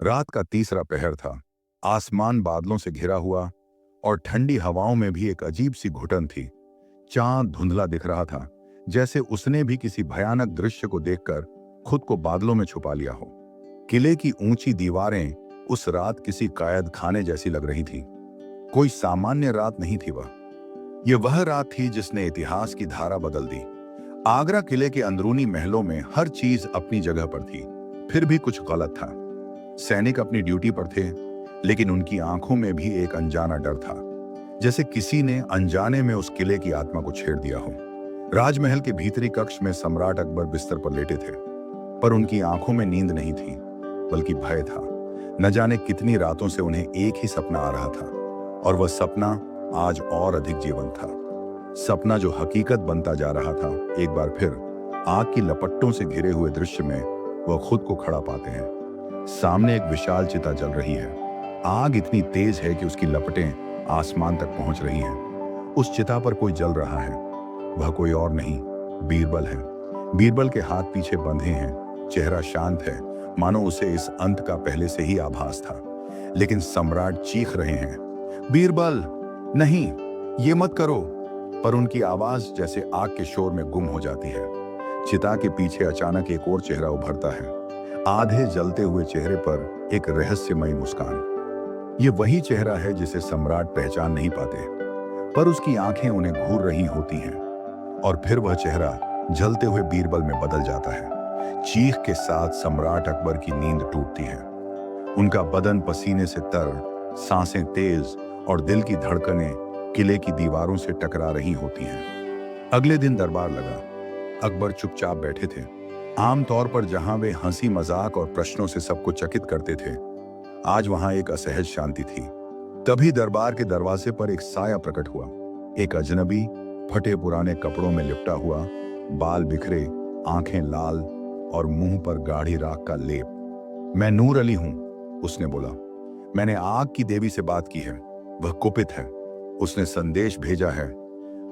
रात का तीसरा पहर था। आसमान बादलों से घिरा हुआ और ठंडी हवाओं में भी एक अजीब सी घुटन थी। चांद धुंधला दिख रहा था, जैसे उसने भी किसी भयानक दृश्य को देखकर खुद को बादलों में छुपा लिया हो। किले की ऊंची दीवारें उस रात किसी कैद खाने जैसी लग रही थी। कोई सामान्य रात नहीं थी वह रात थी जिसने इतिहास की धारा बदल दी। आगरा किले के अंदरूनी महलों में हर चीज अपनी जगह पर थी, फिर भी कुछ गलत था। सैनिक अपनी ड्यूटी पर थे, लेकिन उनकी आंखों में भी एक अनजाना डर था, जैसे किसी ने अनजाने में उस किले की आत्मा को छेड़ दिया हो। राजमहल के भीतरी कक्ष में सम्राट अकबर बिस्तर पर लेटे थे, पर उनकी आंखों में नींद नहीं थी, बल्कि भय था। न जाने कितनी रातों से उन्हें एक ही सपना आ रहा था, और वह सपना आज और अधिक जीवंत था। सपना जो हकीकत बनता जा रहा था। एक बार फिर आग की लपट्टों से घिरे हुए दृश्य में वह खुद को खड़ा पाते हैं। सामने एक विशाल चिता जल रही है। आग इतनी तेज है कि उसकी लपटें आसमान तक पहुंच रही हैं। उस चिता पर कोई जल रहा है। वह कोई और नहीं, बीरबल है। बीरबल के हाथ पीछे बंधे हैं, चेहरा शांत है, मानो उसे इस अंत का पहले से ही आभास था। लेकिन सम्राट चीख रहे हैं, बीरबल नहीं, ये मत करो। पर उनकी आवाज जैसे आग के शोर में गुम हो जाती है। चिता के पीछे अचानक एक और चेहरा उभरता है। आधे जलते हुए चेहरे पर एक रहस्यमयी मुस्कान। ये वही चेहरा है जिसे सम्राट पहचान नहीं पाते, पर उसकी आंखें उन्हें घूर रही होती हैं। और फिर वह चेहरा जलते हुए बीरबल में बदल जाता है। चीख के साथ सम्राट अकबर की नींद टूटती है। उनका बदन पसीने से तर, सांसें तेज और दिल की धड़कनें किले की दीवारों से टकरा रही होती हैं। अगले दिन दरबार लगा। अकबर चुपचाप बैठे थे। आमतौर पर जहां वे हंसी मजाक और प्रश्नों से सबको चकित करते थे, आज वहां एक असहज शांति थी। तभी दरबार के दरवाजे पर एक साया प्रकट हुआ। एक अजनबी, फटे पुराने कपड़ों में लिपटा हुआ, बाल बिखरे, आंखें लाल और मुंह पर गाढ़ी राख का लेप। मैं नूर अली हूं, उसने बोला। मैंने आग की देवी से बात की है। वह कुपित है। उसने संदेश भेजा है,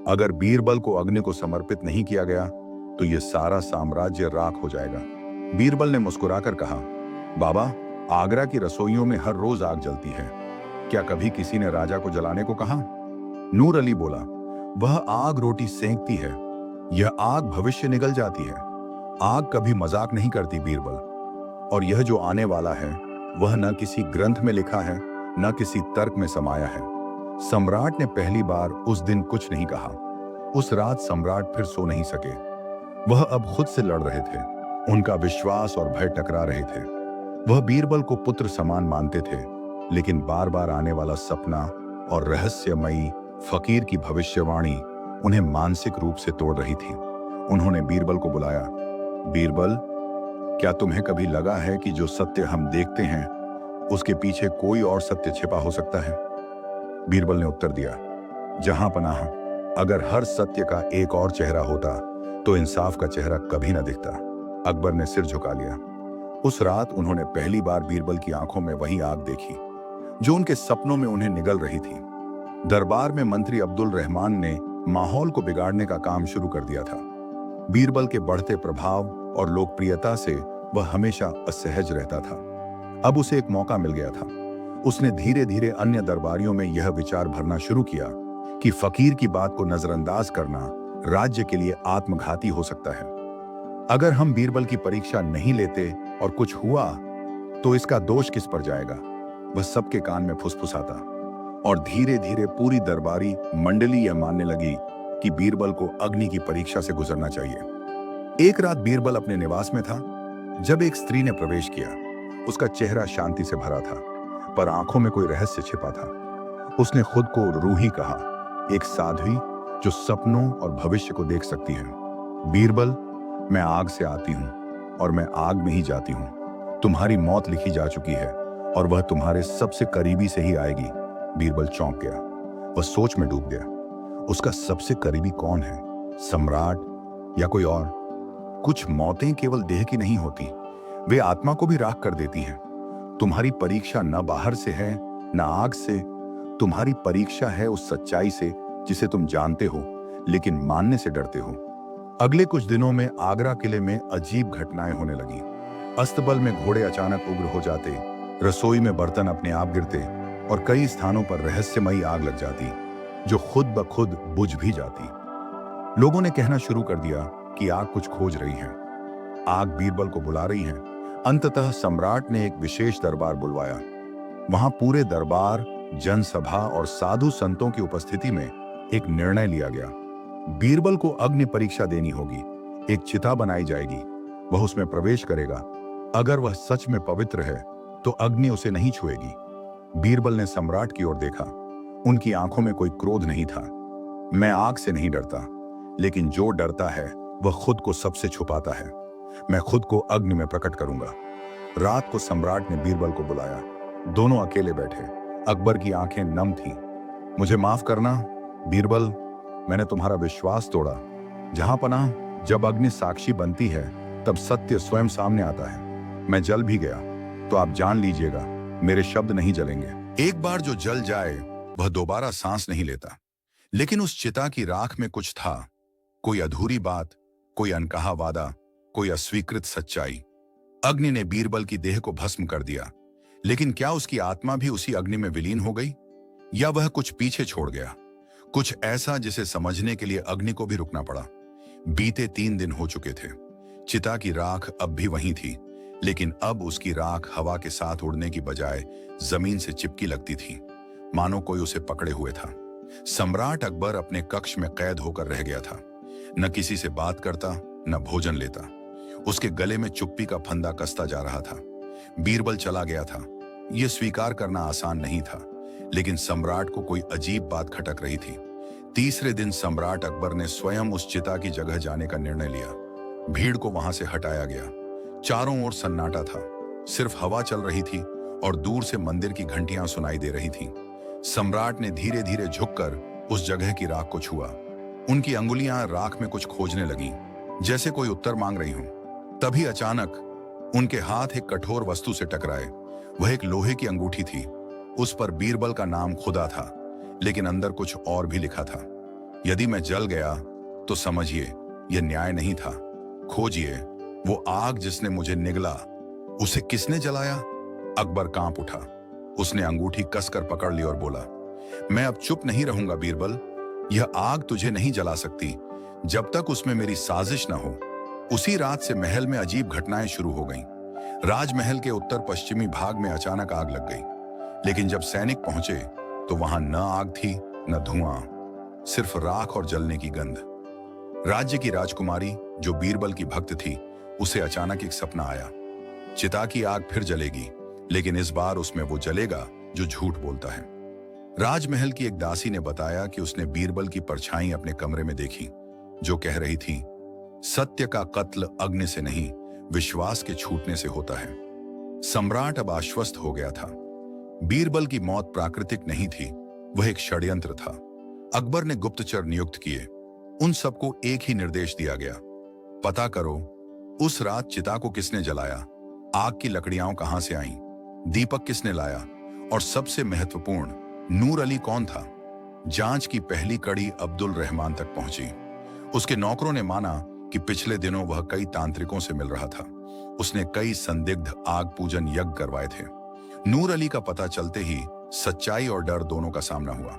अगर बीरबल को अग्नि को समर्पित नहीं किया गया तो यह सारा साम्राज्य राख हो जाएगा। बीरबल ने मुस्कुराकर कहा, बाबा, आगरा की रसोइयों में हर रोज आग जलती है। क्या कभी किसी ने राजा को जलाने को कहा? नूर अली बोला, वह आग रोटी सेंकती है, यह आग भविष्य निगल जाती है। आग कभी मजाक नहीं करती बीरबल। और यह जो आने वाला है वह न किसी ग्रंथ में लिखा है, न किसी तर्क में समाया है। सम्राट ने पहली बार उस दिन कुछ नहीं कहा। उस रात सम्राट फिर सो नहीं सके। वह अब खुद से लड़ रहे थे। उनका विश्वास और भय टकरा रहे थे। वह बीरबल को पुत्र समान मानते थे, लेकिन बार बार आने वाला सपना और रहस्यमयी फकीर की भविष्यवाणी उन्हें मानसिक रूप से तोड़ रही थी। उन्होंने बीरबल को बुलाया। बीरबल, क्या तुम्हें कभी लगा है कि जो सत्य हम देखते हैं उसके पीछे कोई और सत्य छिपा हो सकता है? बीरबल ने उत्तर दिया, जहां पनाह, अगर हर सत्य का एक और चेहरा होता तो इंसाफ का चेहरा कभी न दिखता। अकबर ने सिर झुका लिया। उस रात उन्होंने पहली बार बीरबल की आंखों में वही आग देखी जो उनके सपनों में उन्हें निगल रही थी। दरबार में मंत्री अब्दुल रहमान ने माहौल को बिगाड़ने का काम शुरू कर दिया था। बीरबल के बढ़ते प्रभाव और लोकप्रियता से वह हमेशा असहज रहता था। अब उसे एक मौका मिल गया था। उसने धीरे धीरे अन्य दरबारियों में यह विचार भरना शुरू किया कि फकीर की बात को नजरअंदाज करना राज्य के लिए आत्मघाती हो सकता है। अगर हम बीरबल की परीक्षा नहीं लेते और कुछ हुआ तो इसका दोष किस पर जाएगा? वह सबके कान में फुसफुसाता और धीरे धीरे पूरी दरबारी मंडली यह मानने लगी कि बीरबल को अग्नि की परीक्षा से गुजरना चाहिए। एक रात बीरबल अपने निवास में था जब एक स्त्री ने प्रवेश किया। उसका चेहरा शांति से भरा था, पर आंखों में कोई रहस्य छिपा था। उसने खुद को रूही कहा, एक साध्वी जो सपनों और भविष्य को देख सकती है। बीरबल, मैं आग से आती हूं और मैं आग में ही जाती हूं। तुम्हारी मौत लिखी जा चुकी है और वह तुम्हारे सबसे करीबी से ही आएगी। बीरबल चौंक गया। वह सोच में डूब गया। उसका सबसे करीबी कौन है? सम्राट या कोई और? कुछ मौतें केवल देह की नहीं होती, वे आत्मा को भी राख कर देती हैं। तुम्हारी परीक्षा न बाहर से है न आग से। तुम्हारी परीक्षा है उस सच्चाई से जिसे तुम जानते हो लेकिन मानने से डरते हो। अगले कुछ दिनों में आगरा किले में अजीब घटनाएं होने लगी। अस्तबल में घोड़े अचानक उग्र हो जाते, रसोई में बर्तन अपने आप गिरते और कई स्थानों पर रहस्यमयी आग लग जाती, जो खुद ब खुद बुझ भी जाती। लोगों ने कहना शुरू कर दिया कि आग कुछ खोज रही है, आग बीरबल को बुला रही है। अंततः सम्राट ने एक विशेष दरबार बुलवाया। वहां पूरे दरबार, जनसभा और साधु संतों की उपस्थिति में एक निर्णय लिया गया। बीरबल को अग्नि परीक्षा देनी होगी। एक चिता बनाई जाएगी, वह उसमें प्रवेश करेगा। अगर वह सच में पवित्र है तो अग्नि उसे नहीं छुएगी। बीरबल ने सम्राट की ओर देखा। उनकी आंखों में कोई क्रोध नहीं था। मैं आग से नहीं डरता, लेकिन जो डरता है वह खुद को सबसे छुपाता है। मैं खुद को अग्नि में प्रकट करूंगा। रात को सम्राट ने बीरबल को बुलाया। दोनों अकेले बैठे। अकबर की आंखें नम थीं। मुझे माफ करना बीरबल, मैंने तुम्हारा विश्वास तोड़ा। जहां पनाह, जब अग्नि साक्षी बनती है तब सत्य स्वयं सामने आता है। मैं जल भी गया तो आप जान लीजिएगा, मेरे शब्द नहीं जलेंगे। एक बार जो जल जाए वह दोबारा सांस नहीं लेता। लेकिन उस चिता की राख में कुछ था, कोई अधूरी बात, कोई अनकहा वादा, कोई अस्वीकृत सच्चाई। अग्नि ने बीरबल की देह को भस्म कर दिया, लेकिन क्या उसकी आत्मा भी उसी अग्नि में विलीन हो गई, या वह कुछ पीछे छोड़ गया? कुछ ऐसा जिसे समझने के लिए अग्नि को भी रुकना पड़ा। बीते 3 दिन हो चुके थे। चिता की राख अब भी वहीं थी, लेकिन अब उसकी राख हवा के साथ उड़ने की बजाय जमीन से चिपकी लगती थी, मानो कोई उसे पकड़े हुए था। सम्राट अकबर अपने कक्ष में कैद होकर रह गया था। न किसी से बात करता, न भोजन लेता। उसके गले में चुप्पी का फंदा कसता जा रहा था। बीरबल चला गया था, यह स्वीकार करना आसान नहीं था, लेकिन सम्राट को कोई अजीब बात खटक रही थी। तीसरे दिन सम्राट अकबर ने स्वयं उस चिता की जगह जाने का निर्णय लिया। भीड़ को वहां से हटाया गया। चारों ओर सन्नाटा था, सिर्फ हवा चल रही थी और दूर से मंदिर की घंटियां सुनाई दे रही थीं। सम्राट ने धीरे धीरे झुककर उस जगह की राख को छुआ। उनकी अंगुलियां राख में कुछ खोजने लगीं, जैसे कोई उत्तर मांग रही हों। तभी अचानक उनके हाथ एक कठोर वस्तु से टकराए। वह एक लोहे की अंगूठी थी। उस पर बीरबल का नाम खुदा था, लेकिन अंदर कुछ और भी लिखा था। यदि मैं जल गया तो समझिए यह न्याय नहीं था। खोजिए वो आग जिसने मुझे निगला, उसे किसने जलाया? अकबर कांप उठा। उसने अंगूठी कसकर पकड़ ली और बोला, मैं अब चुप नहीं रहूंगा बीरबल। यह आग तुझे नहीं जला सकती जब तक उसमें मेरी साजिश न हो। उसी रात से महल में अजीब घटनाएं शुरू हो गईं। राजमहल के उत्तर पश्चिमी भाग में अचानक आग लग गई, लेकिन जब सैनिक पहुंचे तो वहां न आग थी न धुआं, सिर्फ राख और जलने की गंध। राज्य की राजकुमारी जो बीरबल की भक्त थी, उसे अचानक एक सपना आया। चिता की आग फिर जलेगी, लेकिन इस बार उसमें वो जलेगा जो झूठ बोलता है। राजमहल की एक दासी ने बताया कि उसने बीरबल की परछाई अपने कमरे में देखी, जो कह रही थी, सत्य का कत्ल अग्नि से नहीं, विश्वास के छूटने से होता है। सम्राट अब आश्वस्त हो गया था। बीरबल की मौत प्राकृतिक नहीं थी, वह एक षड्यंत्र था। अकबर ने गुप्तचर नियुक्त किए। उन सबको एक ही निर्देश दिया गया, पता करो उस रात चिता को किसने जलाया, आग की लकड़ियां कहां से आईं, दीपक किसने लाया, और सबसे महत्वपूर्ण, नूर अली कौन था। जांच की पहली कड़ी अब्दुल रहमान तक पहुंची। उसके नौकरों ने माना कि पिछले दिनों वह कई तांत्रिकों से मिल रहा था। उसने कई संदिग्ध आग पूजन यज्ञ करवाए थे। नूर अली का पता चलते ही सच्चाई और डर दोनों का सामना हुआ।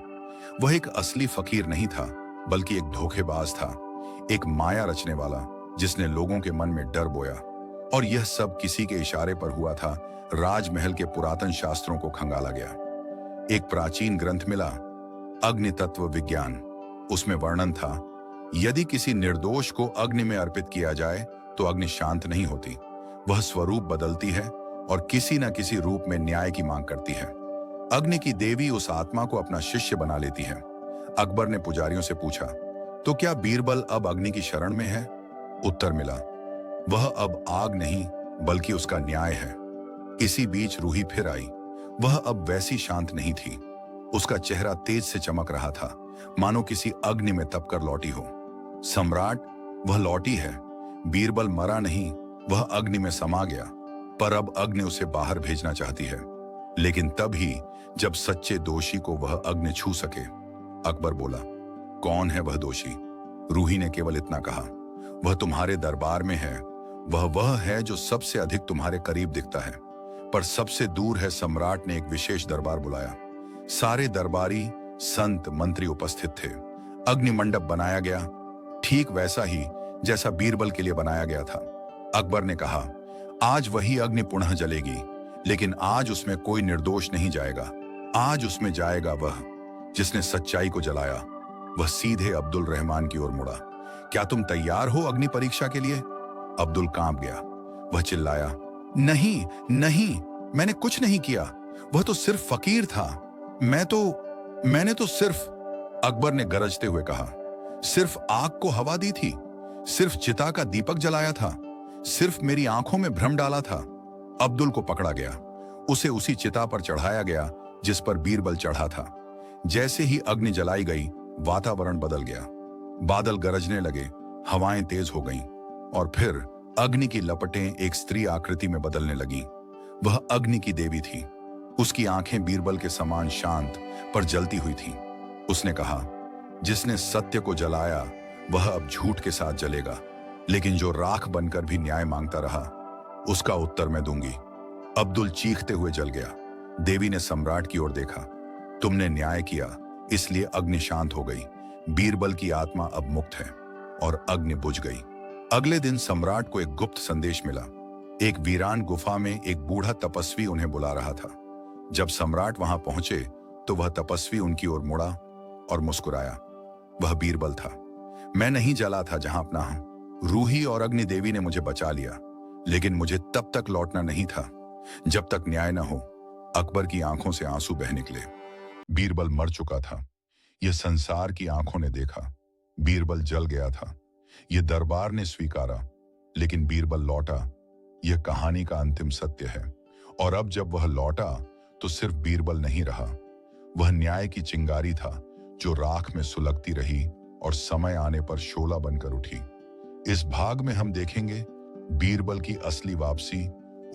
वह एक असली फकीर नहीं था, बल्कि एक धोखेबाज था, एक माया रचने वाला जिसने लोगों के मन में डर बोया। और यह सब किसी के इशारे पर हुआ था। राजमहल के पुरातन शास्त्रों को खंगाला गया। एक प्राचीन ग्रंथ मिला, अग्नि तत्व विज्ञान। उसमें वर्णन था, यदि किसी निर्दोष को अग्नि में अर्पित किया जाए तो अग्नि शांत नहीं होती, वह स्वरूप बदलती है और किसी न किसी रूप में न्याय की मांग करती है। अग्नि की देवी उस आत्मा को अपना शिष्य बना लेती है। अकबर ने पुजारियों से पूछा, तो क्या बीरबल अब अग्नि की शरण में है? उत्तर मिला, वह अब आग नहीं बल्कि उसका न्याय है। इसी बीच रूही फिर आई। वह अब वैसी शांत नहीं थी। उसका चेहरा तेज से चमक रहा था, मानो किसी अग्नि में तपकर लौटी हो। सम्राट, वह लौटी है। बीरबल मरा नहीं, वह अग्नि में समा गया, पर अब अग्नि उसे बाहर भेजना चाहती है। लेकिन तभी जब सच्चे दोषी को वह अग्नि छू सके। अकबर बोला, कौन है वह दोषी? रूही ने केवल इतना कहा, वह तुम्हारे दरबार में है। वह है जो सबसे अधिक तुम्हारे करीब दिखता है, पर सबसे दूर है सम्राट ने एक विशेष दरबार बुलाया। सारे दरबारी, संत, मंत्री उपस्थित थे। अग्नि मंडप बनाया गया, ठीक वैसा ही जैसा बीरबल के लिए बनाया गया था। अकबर ने कहा, आज वही अग्नि पुनः जलेगी, लेकिन आज उसमें कोई निर्दोष नहीं जाएगा। आज उसमें जाएगा वह जिसने सच्चाई को जलाया। वह सीधे अब्दुल रहमान की ओर मुड़ा। क्या तुम तैयार हो अग्नि परीक्षा के लिए? अब्दुल कांप गया। वह चिल्लाया, नहीं नहीं, मैंने कुछ नहीं किया। वह तो सिर्फ फकीर था। मैंने तो सिर्फ। अकबर ने गरजते हुए कहा, सिर्फ आग को हवा दी थी, सिर्फ चिता का दीपक जलाया था, सिर्फ मेरी आंखों में भ्रम डाला था। अब्दुल को पकड़ा गया। उसे उसी चिता पर चढ़ाया गया जिस पर बीरबल चढ़ा था। जैसे ही अग्नि जलाई गई, वातावरण बदल गया। बादल गरजने लगे, हवाएं तेज हो गईं, और फिर अग्नि की लपटें एक स्त्री आकृति में बदलने लगीं। वह अग्नि की देवी थी। उसकी आंखें बीरबल के समान शांत पर जलती हुई थीं। उसने कहा, जिसने सत्य को जलाया वह अब झूठ के साथ जलेगा, लेकिन जो राख बनकर भी न्याय मांगता रहा उसका उत्तर मैं दूंगी। अब्दुल चीखते हुए जल गया। देवी ने सम्राट की ओर देखा। तुमने न्याय किया, इसलिए अग्नि शांत हो गई। बीरबल की आत्मा अब मुक्त है। और अग्नि बुझ गई। अगले दिन सम्राट को एक गुप्त संदेश मिला। एक वीरान गुफा में एक बूढ़ा तपस्वी उन्हें बुला रहा था। जब सम्राट वहां पहुंचे तो वह तपस्वी उनकी ओर मुड़ा और मुस्कुराया। वह बीरबल था। मैं नहीं जला था जहां अपना हूं। रूही और अग्नि देवी ने मुझे बचा लिया, लेकिन मुझे तब तक लौटना नहीं था जब तक न्याय न हो। अकबर की आंखों से आंसू बह निकले। बीरबल मर चुका था। यह संसार की आंखों ने देखा। बीरबल जल गया था। यह दरबार ने स्वीकारा, लेकिन बीरबल लौटा। यह कहानी का अंतिम सत्य है। और अब जब वह लौटा तो सिर्फ बीरबल नहीं रहा, वह न्याय की चिंगारी था जो राख में सुलगती रही और समय आने पर शोला बनकर उठी। इस भाग में हम देखेंगे बीरबल की असली वापसी,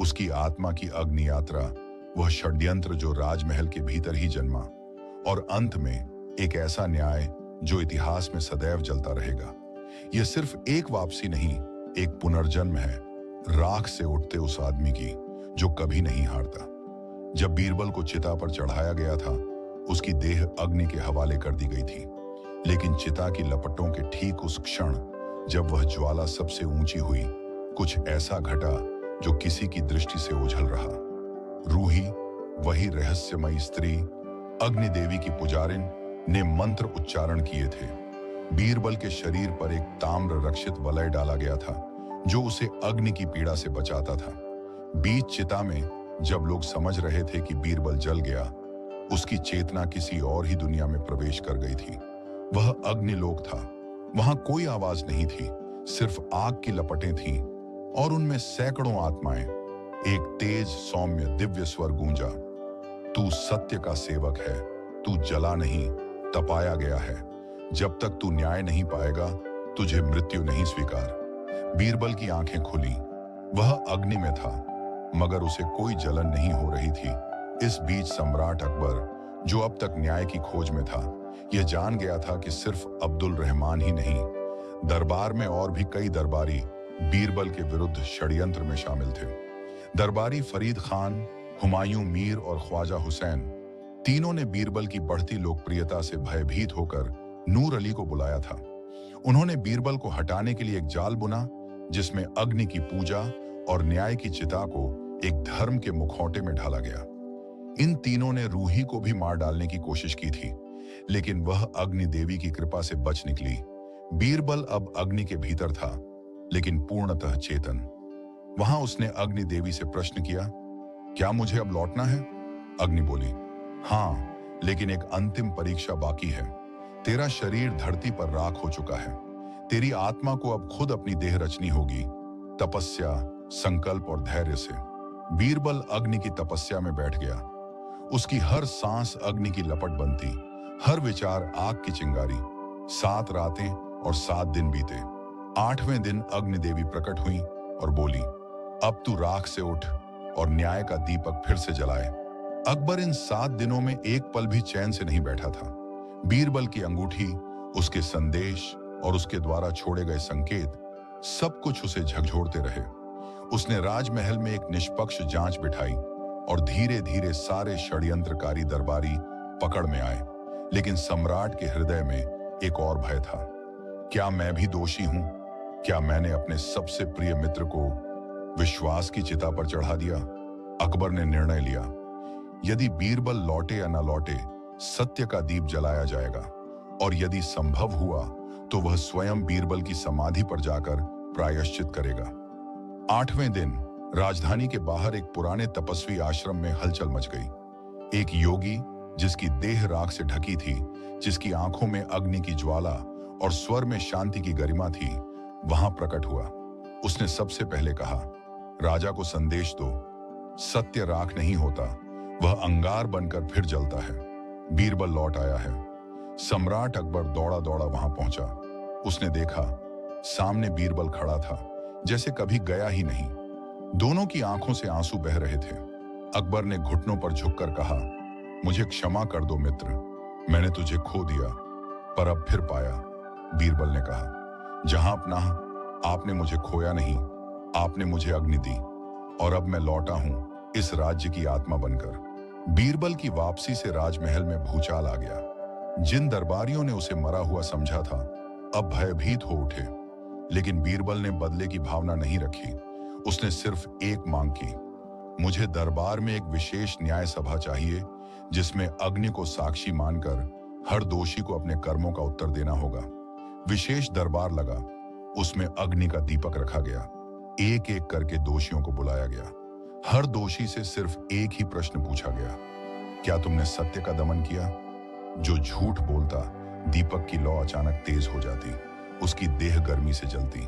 उसकी आत्मा की अग्नि यात्रा, वह षड्यंत्र जो राजमहल के भीतर ही जन्मा, और अंत में एक ऐसा न्याय जो इतिहास में सदैव जलता रहेगा। यह सिर्फ एक वापसी नहीं, एक पुनर्जन्म है राख से उठते उस आदमी की जो कभी नहीं हारता। जब बीरबल को चिता पर चढ़ाया गया था, उसकी देह अग्नि के हवाले कर दी गई थी, लेकिन चिता की लपटों के ठीक उस क्षण जब वह ज्वाला सबसे ऊंची हुई, कुछ ऐसा घटा जो किसी की दृष्टि से ओझल रहा। रूही, वही रहस्यमयी स्त्री, अग्नि देवी की पुजारिन, ने मंत्र उच्चारण किए थे। बीरबल के शरीर पर एक ताम्र रक्षित वलय डाला गया था जो उसे अग्नि की पीड़ा से बचाता था। बीच चिता में जब लोग समझ रहे थे कि बीरबल जल गया, उसकी चेतना किसी और ही दुनिया में प्रवेश कर गई थी। वह अग्निलोक था। वहां कोई आवाज नहीं थी, सिर्फ आग की लपटें थीं, और उनमें सैकड़ों आत्माएं। एक तेज सौम्य दिव्य स्वर गूंजा, तू सत्य का सेवक है, तू जला नहीं, तपाया गया है। जब तक तू न्याय नहीं पाएगा, तुझे मृत्यु नहीं स्वीकार। बीरबल की आंखें खुली। वह अग्नि में था, मगर उसे कोई जलन नहीं हो रही थी। इस बीच सम्राट अकबर, जो अब तक न्याय की खोज में था, यह जान गया था कि सिर्फ अब्दुल रहमान ही नहीं, दरबार में और भी कई दरबारी बीरबल के विरुद्ध षड्यंत्र में शामिल थे। दरबारी फरीद खान, हुमायूं मीर और ख्वाजा हुसैन, तीनों ने बीरबल की बढ़ती लोकप्रियता से भयभीत होकर नूर अली को बुलाया था। उन्होंने बीरबल को हटाने के लिए एक जाल बुना जिसमें अग्नि की पूजा और न्याय की चिता को एक धर्म के मुखौटे में ढाला गया। इन तीनों ने रूही को भी मार डालने की कोशिश की थी, लेकिन वह अग्नि देवी की कृपा से बच निकली। बीरबल अब अग्नि के भीतर था, लेकिन पूर्णतः चेतन। वहां उसने अग्नि देवी से प्रश्न किया, क्या मुझे अब लौटना है? अग्नि बोली, हाँ, लेकिन एक अंतिम परीक्षा बाकी है। तेरा शरीर धरती पर राख हो चुका है। तेरी आत्मा को अब खुद अपनी देह रचनी होगी, तपस्या, संकल्प और धैर्य से। बीरबल अग्नि की तपस्या में बैठ गया। उसकी हर सांस अग्नि की लपट बनती, हर विचार आग की चिंगारी। 7 रातें और 7 दिन बीते। 8वें दिन अग्नि देवी प्रकट हुई और बोली, अब तू राख से उठ और न्याय का दीपक फिर से जलाए। अकबर इन 7 दिनों में एक पल भी चैन से नहीं बैठा था। बीरबल की अंगूठी, उसके संदेश और उसके द्वारा छोड़े गए संकेत, सब कुछ उसे झकझोरते रहे। उसने राजमहल में एक निष्पक्ष जांच बिठाई, और धीरे धीरे सारे षड्यंत्रकारी दरबारी पकड़ में आए। लेकिन सम्राट के हृदय में एक और भय था। क्या मैं भी दोषी हूं? क्या मैंने अपने सबसे प्रिय मित्र को विश्वास की चिता पर चढ़ा दिया? अकबर ने निर्णय लिया, यदि बीरबल लौटे या न लौटे, सत्य का दीप जलाया जाएगा, और यदि संभव हुआ तो वह स्वयं बीरबल की समाधि पर जाकर प्रायश्चित करेगा। 8वें दिन राजधानी के बाहर एक पुराने तपस्वी आश्रम में हलचल मच गई। एक योगी, जिसकी देह राख से ढकी थी, जिसकी आंखों में अग्नि की ज्वाला और स्वर में शांति की गरिमा थी, वहां प्रकट हुआ। उसने सबसे पहले कहा, राजा को संदेश दो, सत्य राख नहीं होता, वह अंगार बनकर फिर जलता है। बीरबल लौट आया है। सम्राट अकबर दौड़ा दौड़ा वहां पहुंचा। उसने देखा, सामने बीरबल खड़ा था, जैसे कभी गया ही नहीं। दोनों की आंखों से आंसू बह रहे थे। अकबर ने घुटनों पर झुककर कहा, मुझे क्षमा कर दो मित्र, मैंने तुझे खो दिया पर अब फिर पाया। बीरबल ने कहा, जहां अपना आपने मुझे खोया नहीं, आपने मुझे अग्नि दी, और अब मैं लौटा हूं इस राज्य की आत्मा बनकर। बीरबल की वापसी से राजमहल में भूचाल आ गया। जिन दरबारियों ने उसे मरा हुआ समझा था, अब भयभीत हो उठे। लेकिन बीरबल ने बदले की भावना नहीं रखी। उसने सिर्फ एक मांग की, मुझे दरबार में एक विशेष न्याय सभा चाहिए, जिसमें अग्नि को साक्षी मानकर हर दोषी को अपने कर्मों का उत्तर देना होगा। विशेष दरबार लगा, उसमें अग्नि का दीपक रखा गया। एक एक करके दोषियों को बुलाया गया। हर दोषी से सिर्फ एक ही प्रश्न पूछा गया, क्या तुमने सत्य का दमन किया? जो झूठ बोलता, दीपक की लौ अचानक तेज हो जाती, उसकी देह गर्मी से जलती।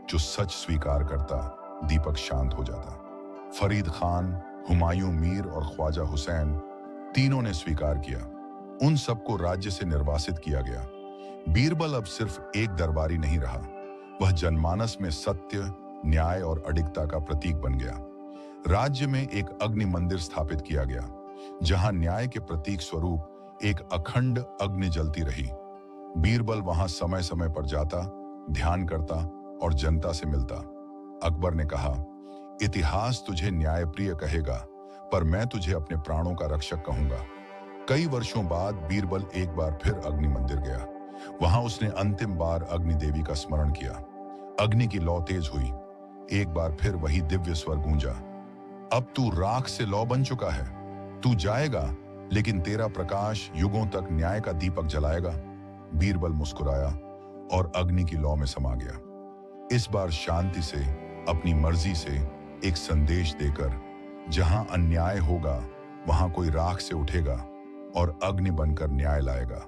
जो सच स्वीकार करता, दीपक शांत हो जाता। फरीद खान, हुमायूं मीर और ख्वाजा हुसैन, तीनों ने स्वीकार किया। उन सबको राज्य से निर्वासित किया गया। बीरबल अब सिर्फ एक दरबारी नहीं रहा, वह जनमानस में सत्य, न्याय और अडिगता का प्रतीक बन गया। राज्य में एक अग्नि मंदिर स्थापित किया गया, जहां न्याय के प्रतीक स्वरूप एक अखंड अग्नि जलती रही। बीरबल वहां समय समय पर जाता, ध्यान करता और जनता से मिलता। अकबर ने कहा, इतिहास तुझे न्यायप्रिय कहेगा, पर मैं तुझे अपने प्राणों का रक्षक कहूंगा। कई वर्षों बाद बीरबल एक बार फिर अग्नि मंदिर गया। वहां उसने अंतिम बार अग्नि देवी का स्मरण किया। अग्नि की लौ तेज हुई। एक बार फिर वही दिव्य स्वर गूंजा, अब तू राख से लौ बन चुका है। तू जाएगा, लेकिन तेरा प्रकाश युगों तक न्याय का दीपक जलाएगा। बीरबल मुस्कुराया और अग्नि की लौ में समा गया। इस बार शांति से, अपनी मर्जी से एक संदेश देकर, जहां अन्याय होगा वहां कोई राख से उठेगा और अग्नि बनकर न्याय लाएगा।